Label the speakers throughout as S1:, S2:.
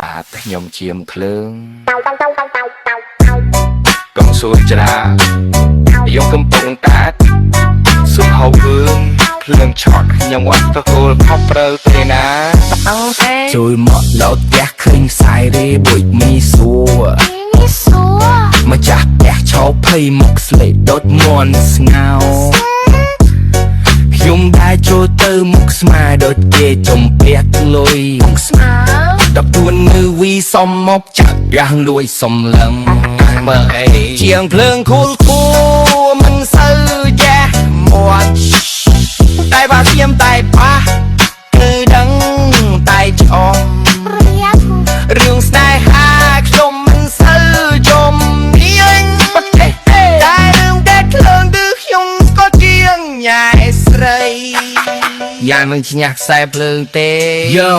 S1: បាទខ្ញុំជាមភ្លើងកងសួរច្រាយកកំពុងតាតសុខហៅរឿងភ្លើងឆក់ខ្ញុំអត់ទៅគោលខំប្រើទេណាជួយមកដល់ផ្ទះឃើញខ្សែរេបុយមីសួរម្ចាស់ផ្ទះឆោភ័យមកស្លេកដុតមន់ស្ងោខ្ញុំដែរចូលទៅមុខស្មាដូចគេចំពាក់លុយមុខស្មាដល់ទួនងើវីសំមកចាក់រាំងលួយសំឡឹងមើលអីជាងភ្លើងគូលគូមិនសូវយ៉ាមាត់តែបាសៀមតែប៉ះគឺដឹងតែឆ្អមរឿងស្នេហាខ្ញុំមិនសូវយំនាងតែរឿងដែលភ្លើងគឺខ្ញុំក៏ជាងញ៉ែស្រីយ៉ាងនឹងឈ្នះខ្សែភ្លើងទេ Yo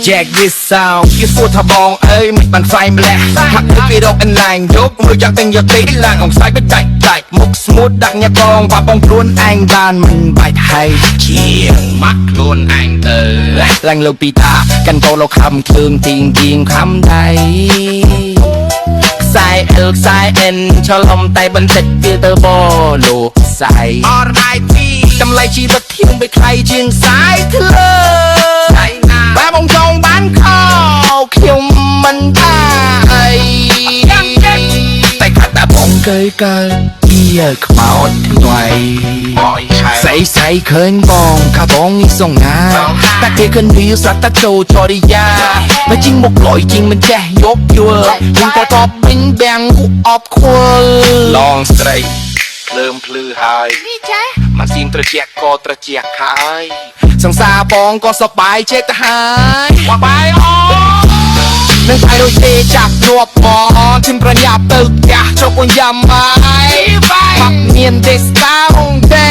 S1: Jack this sound គេសួរថាបងអើយមិនបានផ្សាយម្លេះហាក់ទៅគេរក online យកមើលយ៉ាងទាំងយកទេឡើងអង្សាយបិទដាច់មុខស្មូតដាក់ញ៉ាបងបាបងខ្លួនឯងបានមិនបាច់ហើយជាងម៉ាក់ខ្លួនឯងទៅឡើងលើពីតាកាន់តោលោកខំភ្លើងទៀងខំដៃខ្សែ L ខ្សែ N ឆ្លំតែបន្តិចវាទៅបលោកខ្សែ RIP តម្លៃជីវិតធៀងបីថ្លៃជាងខ្សែធ្លើបើបងចង់បានខោខ្ញុំមិនได้តែខាត់តែបងកើអៀខ្មោចថ្លៃស្អីឃើញបងខាបងនេះសងណាតែគេគិនវាស្រាប់តែចូលចរិយាមកជីងមកលយជីងមិនចេះយកយល់ជីងតែតបវិញបាំងអបខ្វល់ឡងស្រីភ្លើមភ្លឺហើយនេះចេះម៉ាស៊ីនត្រជាក់ក៏ត្រជាក់ហើយសង្សារបងក៏សប្បាយចេះទៅហើយបាយអូនឹងតែដូចទេចាប់ជាប់មកជិមប្រញាប់ទៅផ្ទះជប់វិញយ៉ាំបាយបាក់មានទេស្តោងទេ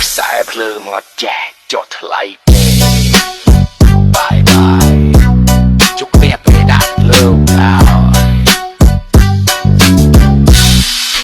S1: ខ្សែភ្លើងអត់ចេះចុះថ្លៃ